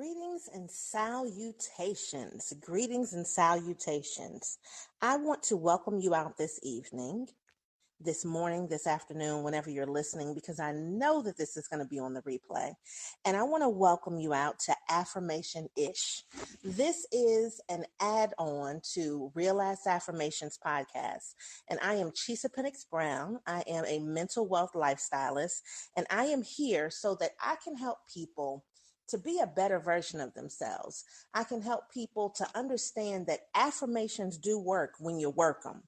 Greetings and salutations. Greetings and salutations. I want to welcome you out this evening, this morning, this afternoon, whenever you're listening, because I know that this is going to be on the replay. And I want to welcome you out to Affirmationish. This is an add-on to Real Ass Affirmations podcast. And I am Chisa Brown. I am a mental wealth lifestylist, and I am here so that I can help people to be a better version of themselves. I can help people to understand that affirmations do work when you work them.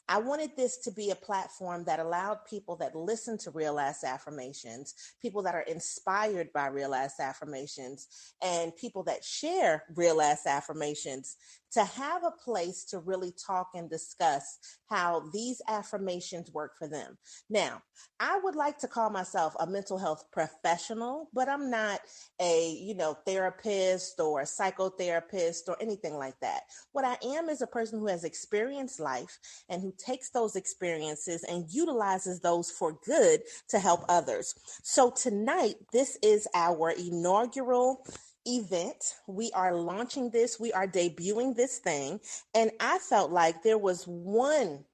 I wanted this to be a platform that allowed people that listen to Real Ass Affirmations, people that are inspired by Real Ass Affirmations, and people that share Real Ass Affirmations to have a place to really talk and discuss how these affirmations work for them. Now, I would like to call myself a mental health professional, but I'm not a, therapist or a psychotherapist or anything like that. What I am is a person who has experienced life and who takes those experiences and utilizes those for good to help others. So tonight, this is our inaugural event. We are launching this. We are debuting this thing. And I felt like there was one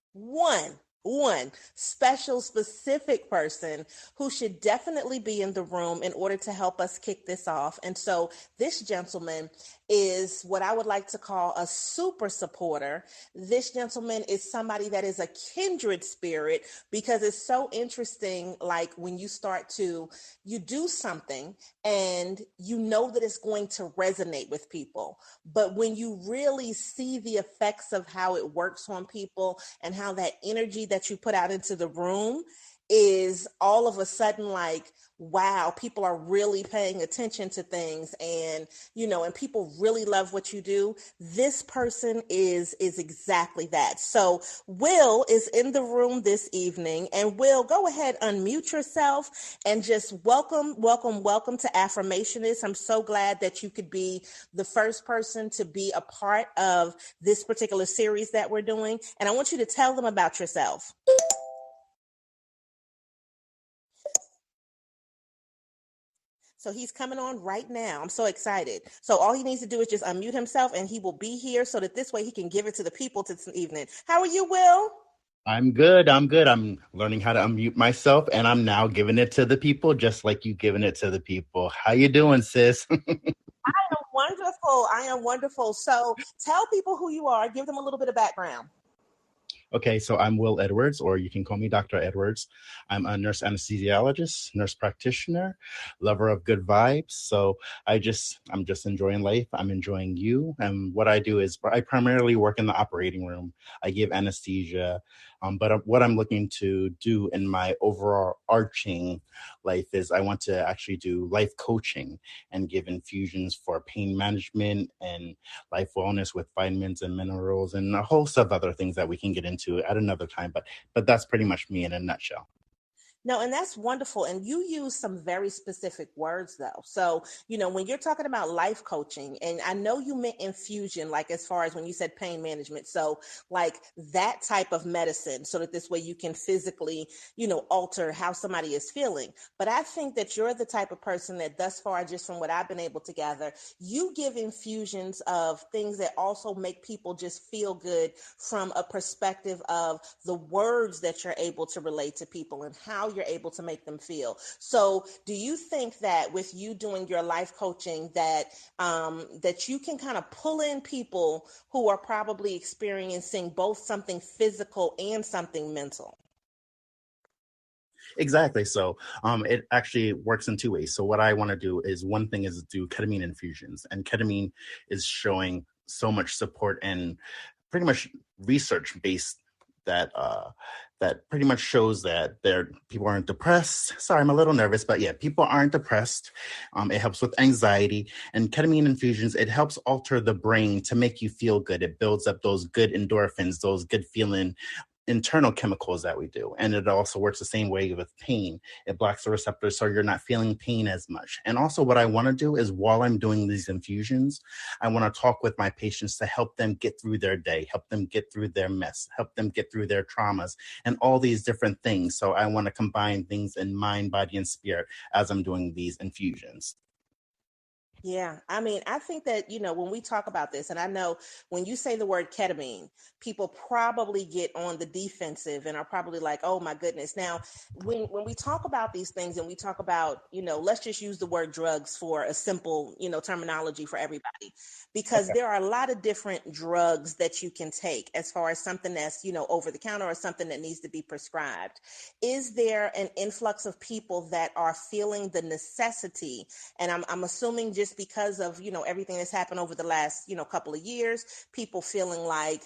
special, specific person who should definitely be in the room in order to help us kick this off. And so this gentleman is what I would like to call a super supporter. This gentleman is somebody that is a kindred spirit, because it's so interesting. Like when you do something and you know that it's going to resonate with people, but when you really see the effects of how it works on people and how that energy that you put out into the room is all of a sudden like, wow, people are really paying attention to things, and people really love what you do. This person is exactly that. So Will is in the room this evening, and Will, go ahead, unmute yourself and just welcome to Affirmationist. I'm so glad that you could be the first person to be a part of this particular series that we're doing, and I want you to tell them about yourself. So he's coming on right now. I'm so excited. So all he needs to do is just unmute himself, and he will be here so that this way he can give it to the people this evening. How are you, Will? I'm good. I'm learning how to unmute myself, and I'm now giving it to the people, just like you giving it to the people. How you doing, sis? I am wonderful. So tell people who you are. Give them a little bit of background. Okay, so I'm Will Edwards, or you can call me Dr. Edwards. I'm a nurse anesthesiologist, nurse practitioner, lover of good vibes. So I'm just enjoying life. I'm enjoying you. And what I do is I primarily work in the operating room. I give anesthesia. But what I'm looking to do in my overall arching life is I want to actually do life coaching and give infusions for pain management and life wellness with vitamins and minerals and a host of other things that we can get into at another time. But that's pretty much me in a nutshell. No, and that's wonderful. And you use some very specific words, though. So, when you're talking about life coaching, and I know you meant infusion, like as far as when you said pain management. So, like that type of medicine, so that this way you can physically, alter how somebody is feeling. But I think that you're the type of person that thus far, just from what I've been able to gather, you give infusions of things that also make people just feel good from a perspective of the words that you're able to relate to people and how you're able to make them feel. So do you think that with you doing your life coaching that you can kind of pull in people who are probably experiencing both something physical and something mental? Exactly. So it actually works in two ways. So what I want to do is, one thing is do ketamine infusions, and ketamine is showing so much support and pretty much research based that pretty much shows that people aren't depressed. Sorry, I'm a little nervous, but yeah, people aren't depressed. It helps with anxiety, and ketamine infusions, it helps alter the brain to make you feel good. It builds up those good endorphins, those good feeling internal chemicals that we do. And it also works the same way with pain. It blocks the receptors so you're not feeling pain as much. And also what I want to do is, while I'm doing these infusions, I want to talk with my patients to help them get through their day, help them get through their mess, help them get through their traumas and all these different things. So I want to combine things in mind, body, and spirit as I'm doing these infusions. Yeah, I mean, I think that, when we talk about this, and I know when you say the word ketamine, people probably get on the defensive and are probably like, oh my goodness. Now, when we talk about these things and we talk about, let's just use the word drugs for a simple, terminology for everybody, because there are a lot of different drugs that you can take as far as something that's, over the counter or something that needs to be prescribed. Is there an influx of people that are feeling the necessity? And I'm assuming just because of, everything that's happened over the last, couple of years, people feeling like,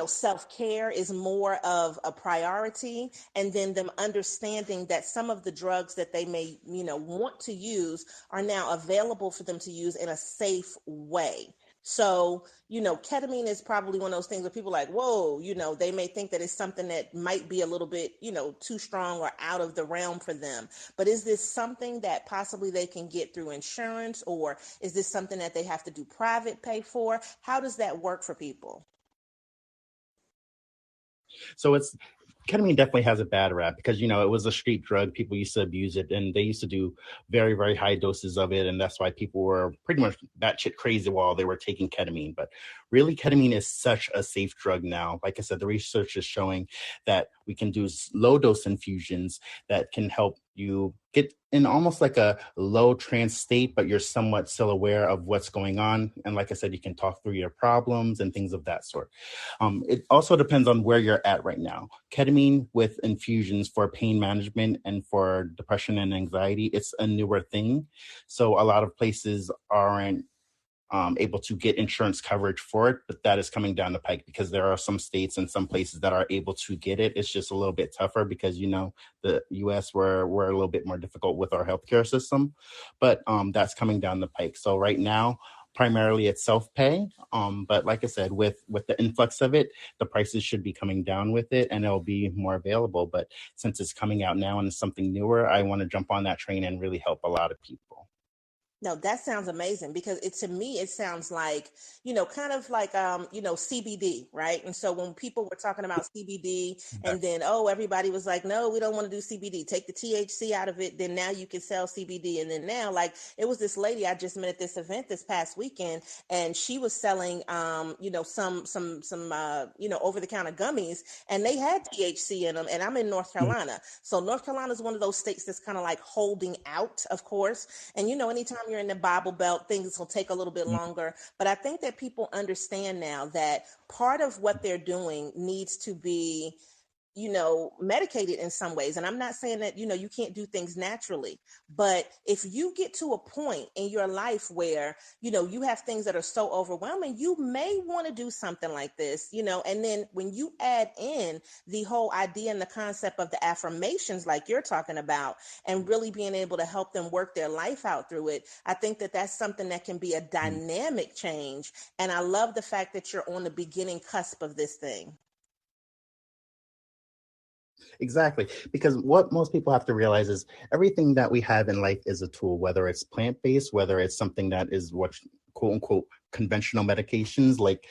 self-care is more of a priority, and then them understanding that some of the drugs that they may, want to use are now available for them to use in a safe way. So, ketamine is probably one of those things where people are like, whoa, they may think that it's something that might be a little bit, too strong or out of the realm for them. But is this something that possibly they can get through insurance, or is this something that they have to do private pay for? How does that work for people? So ketamine definitely has a bad rap because it was a street drug. People used to abuse it, and they used to do very, very high doses of it, and that's why people were pretty much batshit crazy while they were taking ketamine. But really, ketamine is such a safe drug now. Like I said, the research is showing that we can do low dose infusions that can help you get in almost like a low trance state, but you're somewhat still aware of what's going on. And like I said, you can talk through your problems and things of that sort. It also depends on where you're at right now. Ketamine with infusions for pain management and for depression and anxiety, it's a newer thing. So a lot of places aren't able to get insurance coverage for it, but that is coming down the pike because there are some states and some places that are able to get it. It's just a little bit tougher because, the US, we're a little bit more difficult with our healthcare system, but that's coming down the pike. So right now, primarily it's self-pay. But like I said, with the influx of it, the prices should be coming down with it and it'll be more available. But since it's coming out now and it's something newer, I want to jump on that train and really help a lot of people. No, that sounds amazing because to me it sounds like, kind of like CBD, right? And so when people were talking about CBD and then everybody was like, no, we don't want to do CBD. Take the THC out of it, then now you can sell CBD. And then now, like, it was this lady I just met at this event this past weekend, and she was selling some over the counter gummies, and they had THC in them. And I'm in North Carolina. So North Carolina is one of those states that's kind of like holding out, of course. And anytime you're in the Bible Belt, things will take a little bit longer. But I think that people understand now that part of what they're doing needs to be medicated in some ways. And I'm not saying that, you can't do things naturally, but if you get to a point in your life where, you have things that are so overwhelming, you may want to do something like this, and then when you add in the whole idea and the concept of the affirmations, like you're talking about, and really being able to help them work their life out through it, I think that that's something that can be a dynamic change. And I love the fact that you're on the beginning cusp of this thing. Exactly. Because what most people have to realize is everything that we have in life is a tool, whether it's plant based, whether it's something that is what quote unquote conventional medications, like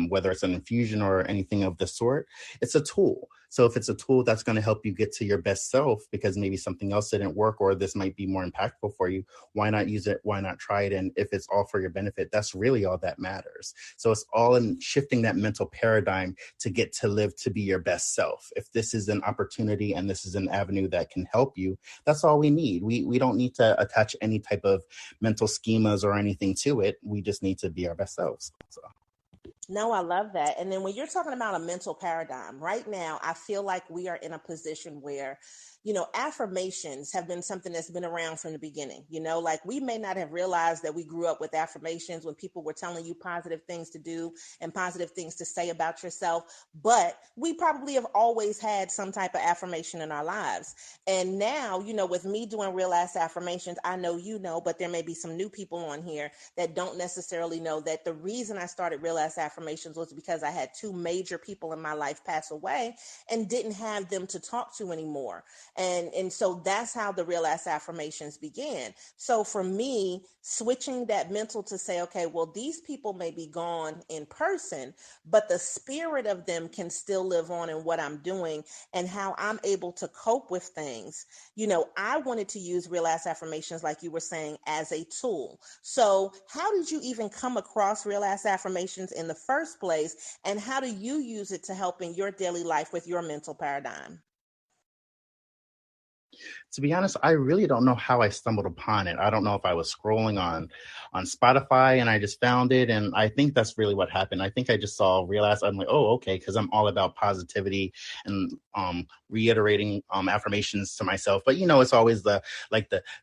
whether it's an infusion or anything of the sort, it's a tool. So if it's a tool that's going to help you get to your best self because maybe something else didn't work or this might be more impactful for you, why not use it? Why not try it? And if it's all for your benefit, that's really all that matters. So it's all in shifting that mental paradigm to get to live to be your best self. If this is an opportunity and this is an avenue that can help you, that's all we need. We don't need to attach any type of mental schemas or anything to it. We just need to be our best selves. So. No, I love that. And then when you're talking about a mental paradigm, right now, I feel like we are in a position where, affirmations have been something that's been around from the beginning. Like we may not have realized that we grew up with affirmations when people were telling you positive things to do and positive things to say about yourself, but we probably have always had some type of affirmation in our lives. And now, with me doing real ass affirmations, I know but there may be some new people on here that don't necessarily know that the reason I started real ass affirmations was because I had two major people in my life pass away and didn't have them to talk to anymore. And so that's how the Real Ass Affirmations began. So for me, switching that mental to say, okay, well, these people may be gone in person, but the spirit of them can still live on in what I'm doing and how I'm able to cope with things. I wanted to use Real Ass Affirmations, like you were saying, as a tool. So how did you even come across Real Ass Affirmations in the first place? And how do you use it to help in your daily life with your mental paradigm? To be honest, I really don't know how I stumbled upon it. I don't know if I was scrolling on Spotify and I just found it. And I think that's really what happened. I think I just saw, realized I'm like, oh, okay, because I'm all about positivity and reiterating affirmations to myself. But it's always the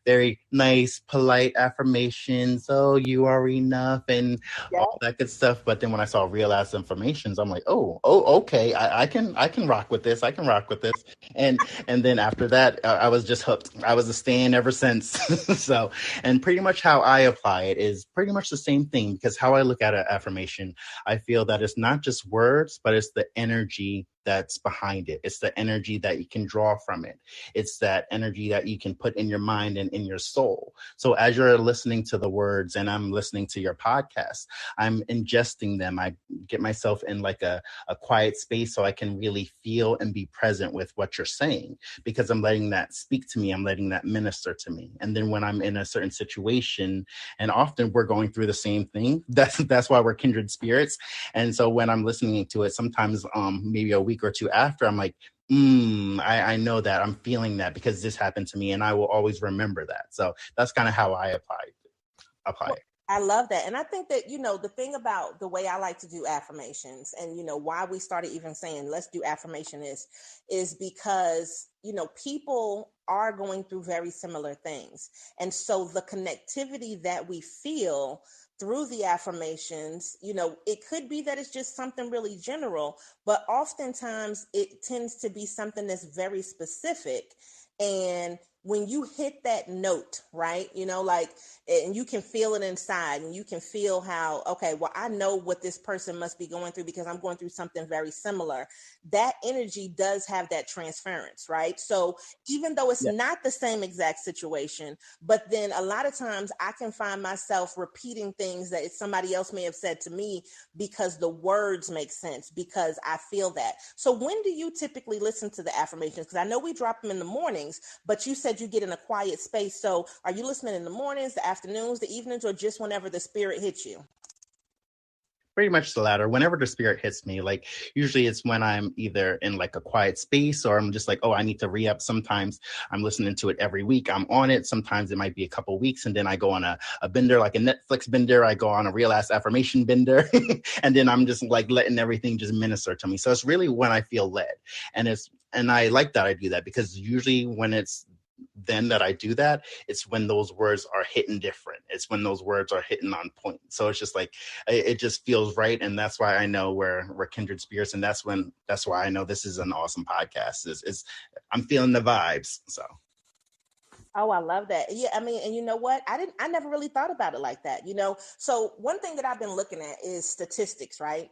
very nice, polite affirmations. Oh, you are enough and all that good stuff. But then when I saw real ass affirmations, I'm like, oh, okay, I can rock with this. I can rock with this. And then after that, I was just hooked. I was a stan ever since. So, and pretty much how I apply it is pretty much the same thing, because how I look at an affirmation, I feel that it's not just words, but it's the energy that's behind it. It's the energy that you can draw from it. It's that energy that you can put in your mind and in your soul. So as you're listening to the words and I'm listening to your podcast, I'm ingesting them. I get myself in like a quiet space so I can really feel and be present with what you're saying, because I'm letting that speak to me. I'm letting that minister to me. And then when I'm in a certain situation, and often we're going through the same thing, that's why we're kindred spirits. And so when I'm listening to it, sometimes maybe a week or two after, I'm like, I know that, I'm feeling that because this happened to me, and I will always remember that. So that's kind of how I apply it. I love that. And I think that, the thing about the way I like to do affirmations and, why we started even saying, let's do affirmation is because, people are going through very similar things. And so the connectivity that we feel through the affirmations, it could be that it's just something really general, but oftentimes it tends to be something that's very specific. And when you hit that note, right, and you can feel it inside and you can feel how, okay, well, I know what this person must be going through because I'm going through something very similar. That energy does have that transference, right? So even though it's not the same exact situation, but then a lot of times I can find myself repeating things that somebody else may have said to me because the words make sense, because I feel that. So when do you typically listen to the affirmations? Because I know we drop them in the mornings, but you said you get in a quiet space. So are you listening in the mornings, the afternoons, the evenings, or just whenever the spirit hits you? Pretty much the latter. Whenever the spirit hits me, like usually it's when I'm either in like a quiet space or I'm just like, oh, I need to re-up. Sometimes I'm listening to it every week. I'm on it. Sometimes it might be a couple weeks and then I go on a bender, like a Netflix bender. I go on a real ass affirmation bender and then I'm just like letting everything just minister to me. So it's really when I feel led. And I like that I do that, because usually when it's then that I do that, it's when those words are hitting different. It's when those words are hitting on point. So it's just like, it just feels right. And that's why I know we're kindred spirits. And that's why I know this is an awesome podcast. I'm feeling the vibes. So. Oh, I love that. Yeah, I mean, and you know what? I never really thought about it like that, So one thing that I've been looking at is statistics, right?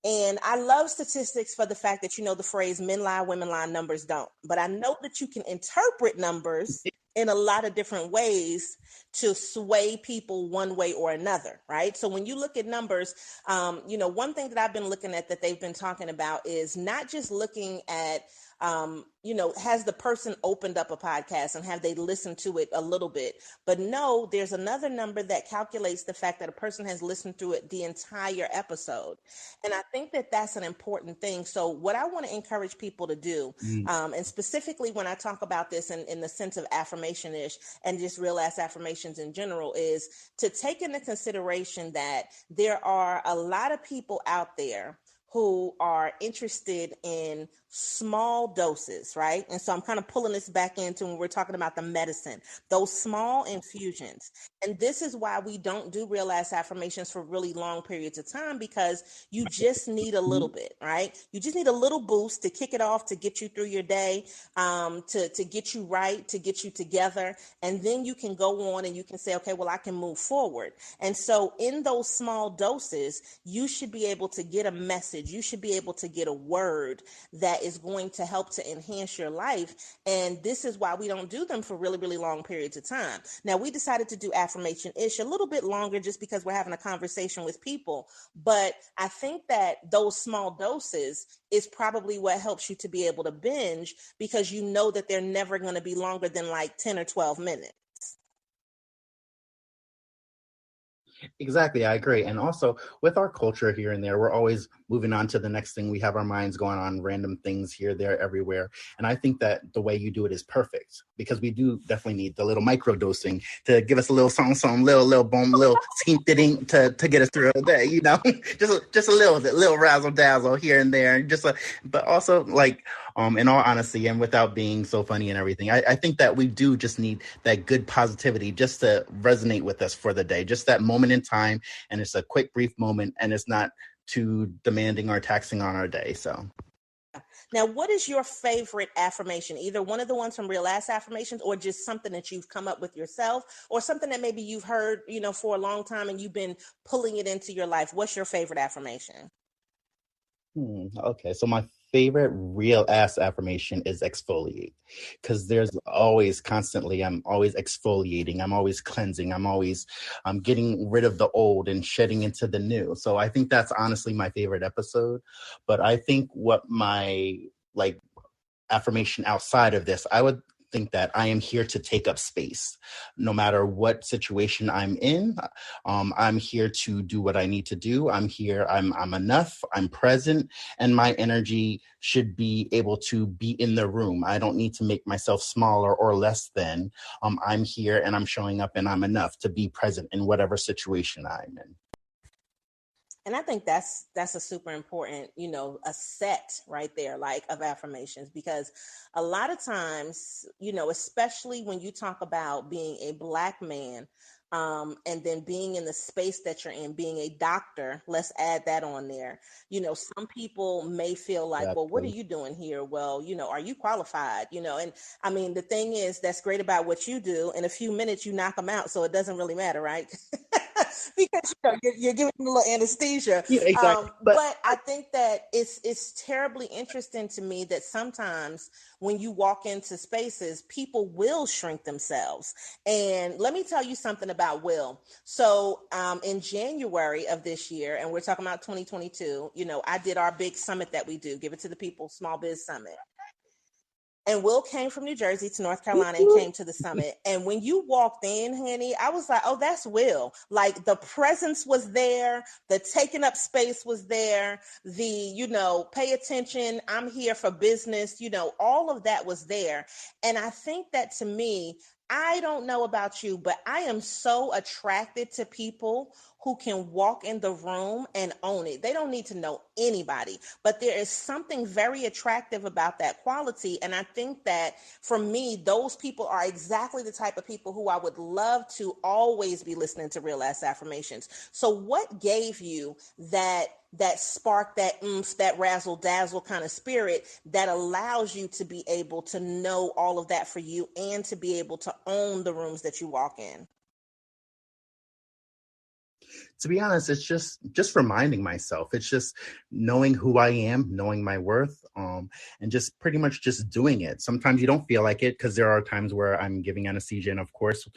And I love statistics for the fact that, the phrase men lie, women lie, numbers don't. But I know that you can interpret numbers in a lot of different ways to sway people one way or another, right? So when you look at numbers, one thing that I've been looking at that they've been talking about is not just looking at has the person opened up a podcast and have they listened to it a little bit? But no, there's another number that calculates the fact that a person has listened to it the entire episode. And I think that that's an important thing. So what I want to encourage people to do, and specifically when I talk about this in the sense of affirmationish and just real ass affirmations in general, is to take into consideration that there are a lot of people out there who are interested in small doses, right? And so I'm kind of pulling this back into when we're talking about the medicine, those small infusions. And this is why we don't do real ass affirmations for really long periods of time, because you just need a little bit, right? You just need a little boost to kick it off, to get you through your day, to get you right, to get you together. And then you can go on and you can say, okay, well, I can move forward. And so in those small doses, you should be able to get a message. You should be able to get a word that that is going to help to enhance your life. And this is why we don't do them for really, really long periods of time. Now, we decided to do Affirmation-ish a little bit longer just because we're having a conversation with people. But I think that those small doses is probably what helps you to be able to binge, because you know that they're never going to be longer than like 10 or 12 minutes. Exactly, I agree. And also with our culture here and there, we're always moving on to the next thing. We have our minds going on random things here, there, everywhere. And I think that the way you do it is perfect, because we do definitely need the little micro dosing to give us a little song, little boom, little skeet to get us through the day, you know, just a little bit, little razzle dazzle here and there. And but also like, in all honesty, and without being so funny and everything, I think that we do just need that good positivity just to resonate with us for the day, just that moment in time. And it's a quick, brief moment, and it's not too demanding or taxing on our day. So now, what is your favorite affirmation? Either one of the ones from Real Ass Affirmations, or just something that you've come up with yourself, or something that maybe you've heard, for a long time and you've been pulling it into your life. What's your favorite affirmation? Okay, so my favorite real ass affirmation is exfoliate, because there's always constantly, I'm always exfoliating, I'm always cleansing, I'm getting rid of the old and shedding into the new. So I think that's honestly my favorite episode. But I think what my like affirmation outside of this, I would think that I am here to take up space no matter what situation I'm in. I'm here to do what I need to do. I'm enough, I'm present, and my energy should be able to be in the room. I don't need to make myself smaller or less than. I'm here and I'm showing up and I'm enough to be present in whatever situation I'm in. And I think that's a super important, a set right there, like, of affirmations, because a lot of times, especially when you talk about being a Black man, and then being in the space that you're in, being a doctor, let's add that on there. Some people may feel like, well, what are Exactly. you doing here? Well, are you qualified? And I mean, the thing is, that's great about what you do. In a few minutes, you knock them out. So it doesn't really matter, right? Because you're giving them a little anesthesia. Yeah, exactly. But But I think that it's terribly interesting to me that sometimes when you walk into spaces, people will shrink themselves. And let me tell you something about Will. So in January of this year, and we're talking about 2022, I did our big summit that we do, Give It to the People Small Biz Summit. And Will came from New Jersey to North Carolina and came to the summit. And when you walked in, honey, I was like, oh, that's Will. Like, the presence was there, the taking up space was there, the, pay attention, I'm here for business, all of that was there. And I think that, to me, I don't know about you, but I am so attracted to people who can walk in the room and own it. They don't need to know anybody, but there is something very attractive about that quality. And I think that, for me, those people are exactly the type of people who I would love to always be listening to Real Ass Affirmations. So what gave you that spark, that oomph, that razzle dazzle kind of spirit that allows you to be able to know all of that for you and to be able to own the rooms that you walk in? to be honest, it's just reminding myself. It's just knowing who I am, knowing my worth, and just pretty much just doing it. Sometimes you don't feel like it, because there are times where I'm giving anesthesia, and of course,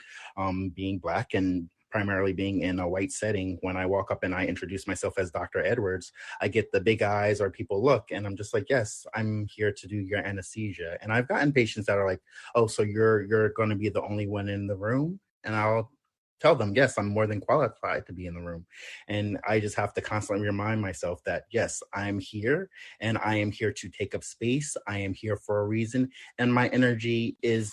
being Black and primarily being in a white setting, when I walk up and I introduce myself as Dr. Edwards, I get the big eyes, or people look, and I'm just like, yes, I'm here to do your anesthesia. And I've gotten patients that are like, oh, so you're going to be the only one in the room? And I'll tell them, yes, I'm more than qualified to be in the room. And I just have to constantly remind myself that, yes, I'm here, and I am here to take up space. I am here for a reason. And my energy is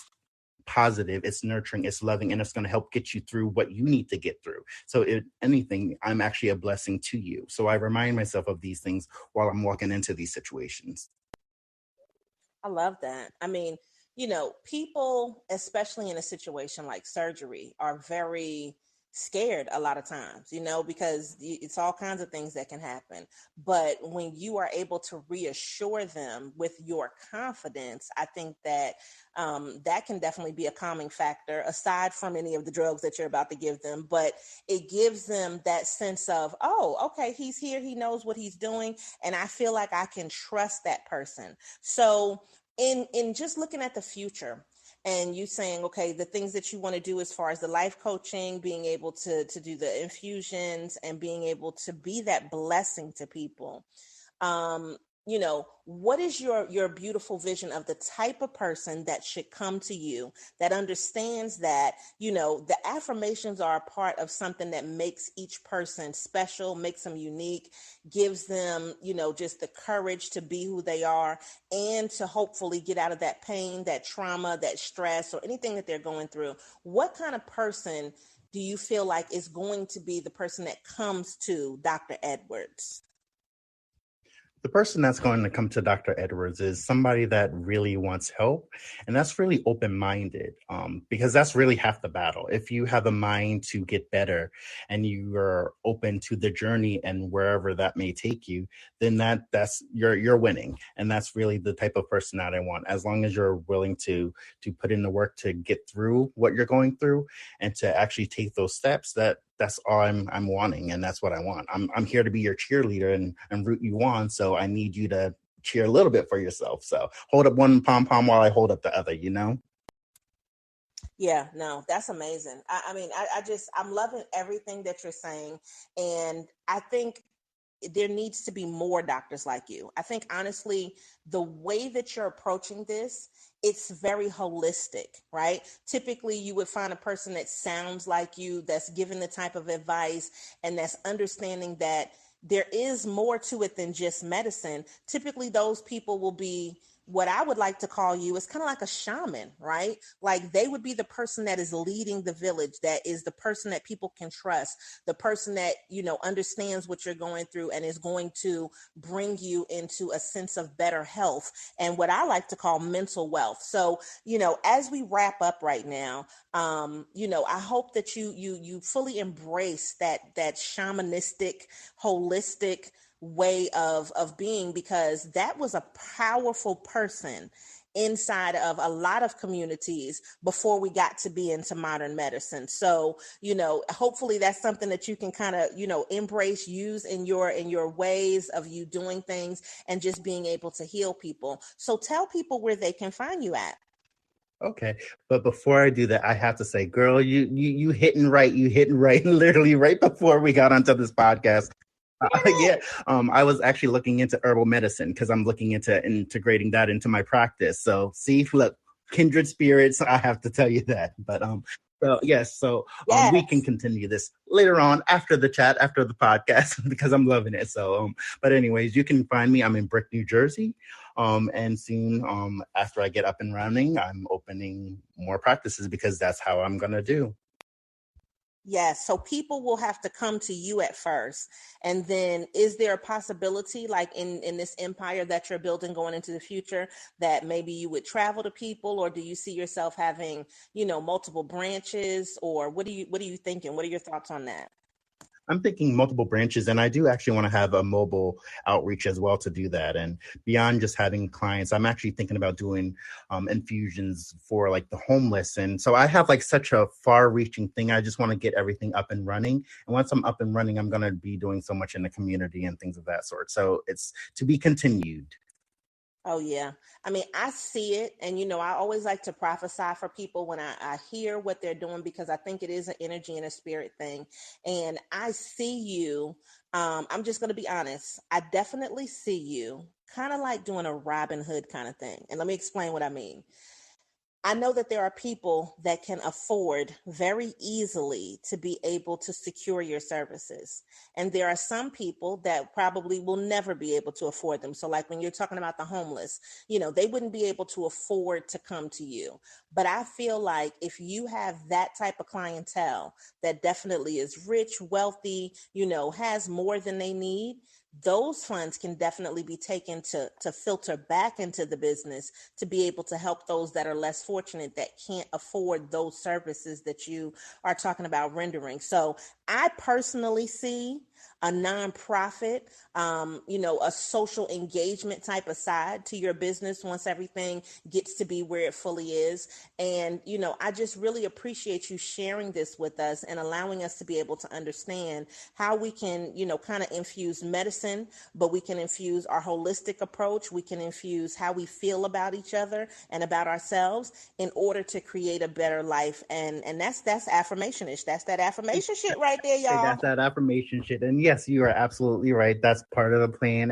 positive, it's nurturing, it's loving, and it's going to help get you through what you need to get through. So if anything, I'm actually a blessing to you. So I remind myself of these things while I'm walking into these situations. I love that. I mean, people, especially in a situation like surgery, are very scared a lot of times, because it's all kinds of things that can happen. But when you are able to reassure them with your confidence, I think that that can definitely be a calming factor, aside from any of the drugs that you're about to give them. But it gives them that sense of, oh, okay, he's here, he knows what he's doing, and I feel like I can trust that person. So in just looking at the future, and you saying, okay, the things that you want to do as far as the life coaching, being able to do the infusions, and being able to be that blessing to people, what is your beautiful vision of the type of person that should come to you, that understands that, the affirmations are a part of something that makes each person special, makes them unique, gives them, just the courage to be who they are, and to hopefully get out of that pain, that trauma, that stress, or anything that they're going through. What kind of person do you feel like is going to be the person that comes to Dr. Edwards? The person that's going to come to Dr. Edwards is somebody that really wants help, and that's really open-minded, because that's really half the battle. If you have a mind to get better and you are open to the journey and wherever that may take you, then that's you're winning. And that's really the type of person that I want. As long as you're willing to put in the work to get through what you're going through and to actually take those steps, that's all I'm wanting, and that's what I want. I'm here to be your cheerleader and root you on. So I need you to cheer a little bit for yourself. So hold up one pom pom while I hold up the other. Yeah, no, that's amazing. I'm loving everything that you're saying, and I think there needs to be more doctors like you. I think honestly, the way that you're approaching this, it's very holistic, right? Typically, you would find a person that sounds like you, that's giving the type of advice, and that's understanding that there is more to it than just medicine. Typically, those people will be what I would like to call you is kind of like a shaman, right? Like they would be the person that is leading the village, that is the person that people can trust, the person that, understands what you're going through and is going to bring you into a sense of better health and what I like to call mental wealth. So, as we wrap up right now, I hope that you fully embrace that shamanistic, holistic way of being, because that was a powerful person inside of a lot of communities before we got to be into modern medicine. So, hopefully that's something that you can kind of, embrace, use in your ways of you doing things and just being able to heal people. So tell people where they can find you at. Okay. But before I do that, I have to say, girl, you hitting right. You hitting right literally right before we got onto this podcast. Yeah, I was actually looking into herbal medicine because I'm looking into integrating that into my practice. So, see, look, kindred spirits. I have to tell you that. But so yes, so we can Yes. continue this later on after the chat, after the podcast, because I'm loving it. So, but anyways, you can find me. I'm in Brick, New Jersey, and soon, after I get up and running, I'm opening more practices because that's how I'm gonna do. Yes. So people will have to come to you at first. And then is there a possibility, like in this empire that you're building going into the future, that maybe you would travel to people, or do you see yourself having, multiple branches, or what are you thinking? What are your thoughts on that? I'm thinking multiple branches, and I do actually want to have a mobile outreach as well to do that. And beyond just having clients, I'm actually thinking about doing infusions for like the homeless. And so I have like such a far-reaching thing. I just want to get everything up and running. And once I'm up and running, I'm going to be doing so much in the community and things of that sort. So it's to be continued. Oh, yeah. I mean, I see it. And, I always like to prophesy for people when I hear what they're doing, because I think it is an energy and a spirit thing. And I see you. I'm just going to be honest. I definitely see you kind of like doing a Robin Hood kind of thing. And let me explain what I mean. I know that there are people that can afford very easily to be able to secure your services. And there are some people that probably will never be able to afford them. So like when you're talking about the homeless, they wouldn't be able to afford to come to you. But I feel like if you have that type of clientele that definitely is rich, wealthy, has more than they need, those funds can definitely be taken to filter back into the business to be able to help those that are less fortunate that can't afford those services that you are talking about rendering. So I personally see a nonprofit, a social engagement type of side to your business once everything gets to be where it fully is. And, I just really appreciate you sharing this with us and allowing us to be able to understand how we can, kind of infuse medicine, but we can infuse our holistic approach. We can infuse how we feel about each other and about ourselves in order to create a better life. And that's affirmationish. That's that affirmation shit right there, y'all. That's that affirmation shit. And yes, you are absolutely right. That's part of the plan.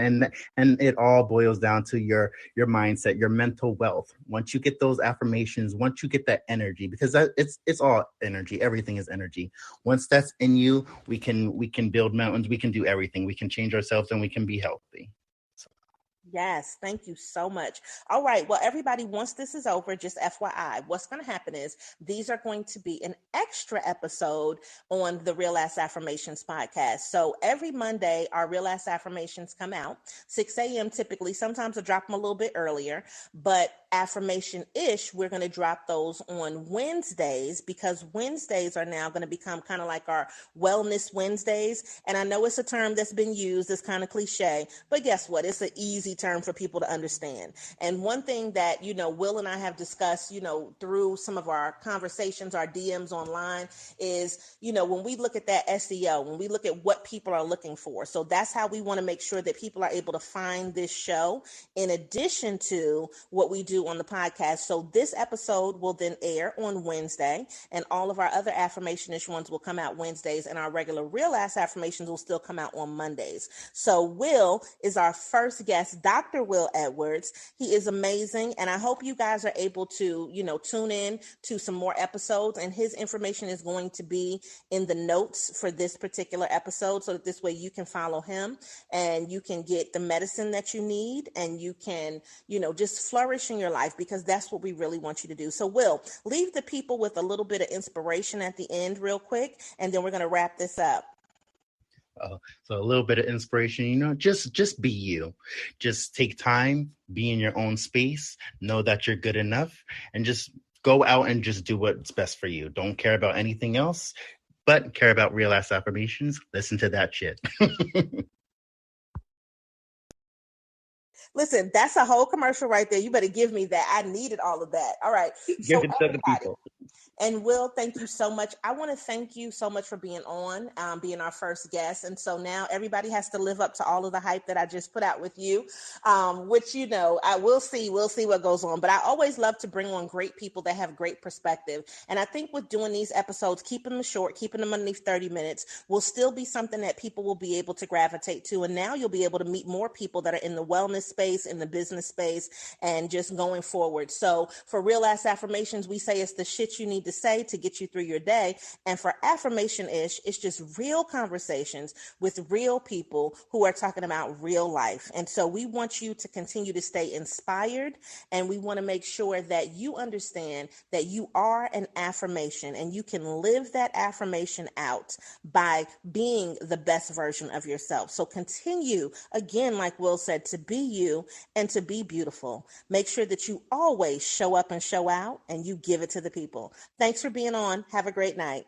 And it all boils down to your mindset, your mental wealth. Once you get those affirmations, once you get that energy, because it's all energy. Everything is energy. Once that's in you, we can build mountains, we can do everything. We can change ourselves and we can be healthy. Yes, thank you so much. All right. Well, everybody, once this is over, just FYI, what's going to happen is these are going to be an extra episode on the Real Ass Affirmations podcast. So every Monday, our Real Ass Affirmations come out, 6 a.m. typically. Sometimes I drop them a little bit earlier, but Affirmation-ish, we're going to drop those on Wednesdays because Wednesdays are now going to become kind of like our Wellness Wednesdays. And I know it's a term that's been used, it's kind of cliche, but guess what? It's an easy term for people to understand. And one thing that, Will and I have discussed, through some of our conversations, our DMs online is, when we look at that SEO, when we look at what people are looking for. So that's how we want to make sure that people are able to find this show in addition to what we do on the podcast. So this episode will then air on Wednesday, and all of our other affirmation-ish ones will come out Wednesdays, and our regular Real Ass Affirmations will still come out on Mondays. So Will is our first guest, Dr. Will Edwards. He is amazing, and I hope you guys are able to, tune in to some more episodes, and his information is going to be in the notes for this particular episode, so that this way you can follow him and you can get the medicine that you need, and you can, just flourish in your life, because that's what we really want you to do. So Will, leave the people with a little bit of inspiration at the end real quick, and then we're going to wrap this up. So a little bit of inspiration, just be you. Just take time, be in your own space, know that you're good enough, and just go out and just do what's best for you. Don't care about anything else, but care about Real Ass Affirmations. Listen to that shit. Listen, that's a whole commercial right there. You better give me that. I needed all of that. All right. Give it to the people. And Will, thank you so much. I want to thank you so much for being on, being our first guest. And so now everybody has to live up to all of the hype that I just put out with you, which, I will see. We'll see what goes on. But I always love to bring on great people that have great perspective. And I think with doing these episodes, keeping them short, keeping them underneath 30 minutes will still be something that people will be able to gravitate to. And now you'll be able to meet more people that are in the wellness space, in the business space, and just going forward. So for Real Ass Affirmations, we say it's the shit you need to say to get you through your day. And for Affirmation-ish, it's just real conversations with real people who are talking about real life. And so we want you to continue to stay inspired, and we want to make sure that you understand that you are an affirmation, and you can live that affirmation out by being the best version of yourself. So continue, again, like Will said, to be you and to be beautiful. Make sure that you always show up and show out, and you give it to the people. Thanks for being on. Have a great night.